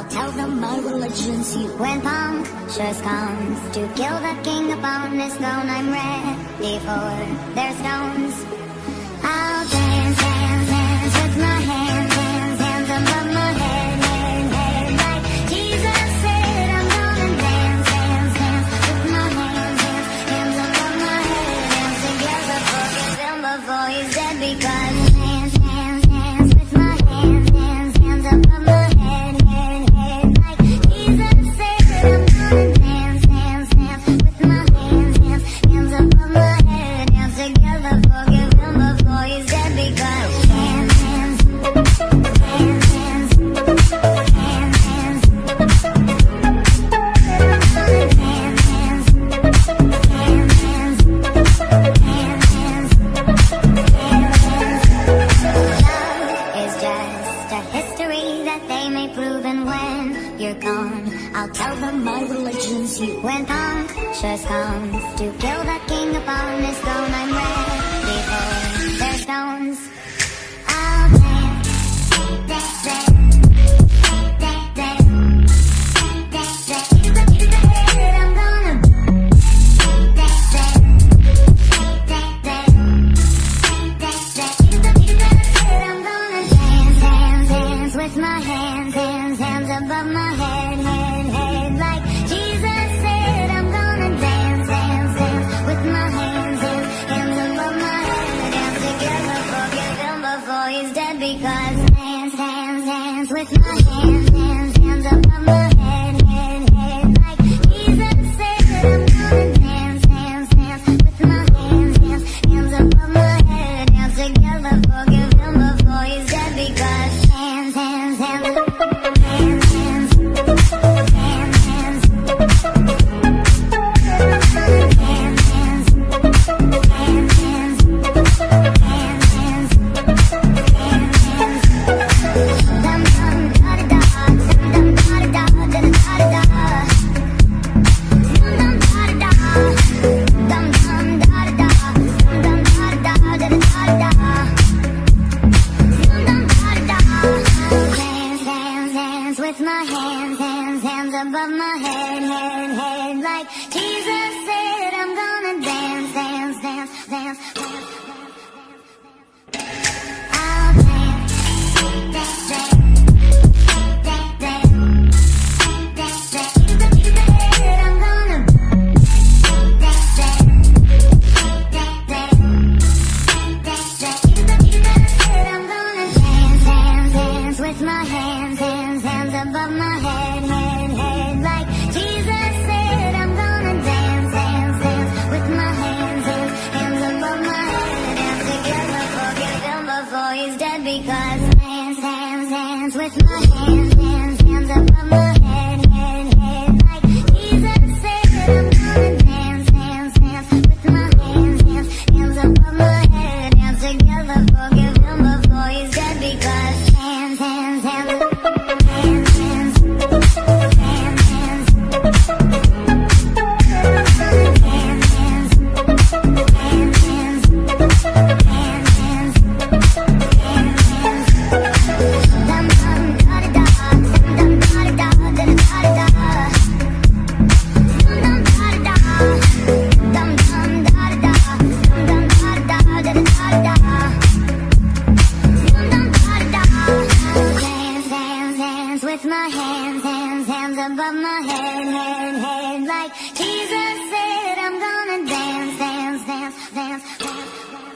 I'll tell them my religion. See, when punctures comes to kill the king upon his throne, I'm ready for their stones. I'll dance, dance, dance with my hands, hands, hands above my head, head, head. Like Jesus said, I'm gonna dance, dance, dance with my hands, hands, hands above my head. Dance together, forgive him before he's dead, because dance, dance, dance with my hands, hands, hands above my head, head, head. Like Jesus said, I'm gonna dance, dance, dance with my hands, hands, hands above my head. Dance together, forgive him before he's dead, because hands, hands, hands, hands, hands, hands. I'll tell them my religion. See, when punctures comes to kill the king upon his throne, I'm ready for their stones. I'll dance, dance, dance, dance, dance, dance, dance. I'm gonna dance, dance, dance, dance, dance. I'm gonna dance, dance, dance with my hands, hands, hands above my head, head, head. Like Jesus said, I'm gonna dance, dance, dance with my hands, hands, hands above my head. Dance together, forgive him before he's dead, because dance, dance, dance with my hands, hands, hands above my head, head, head. Like Jesus said, I'm gonna dance, dance, dance with my hands, hands, hands above my head. Dance together, forgive him before he's dead, because hands, hands, hands, hands, hands, hands, hands. With my hands, hands, hands above my head, head, head. Like Jesus said, I'm gonna dance, dance, dance, dance, dance. I'll dance, dance, dance, dance, dance, dance, dance. I'm gonna dance, dance, dance, dance, dance, dance. I'm gonna dance, dance, dance with my hands, hands, hands above my head, head, head. Like Jesus said, I'm gonna dance, dance, dance with my hands, hands, hands above my head. Dance together, forgive him before he's dead, because dance, dance, dance with my hands, hands, hands above my head, head, head. Like Jesus said, I'm gonna dance, dance, dance with my hands, hands, hands above my head. Dance together, forgive him before he's dead, because hands, hands, hands, hands, hands, hands, hands, hands, with my hands, hands, hands above my head, head, head. Like Jesus said, I'm gonna dance, dance, dance, dance, dance.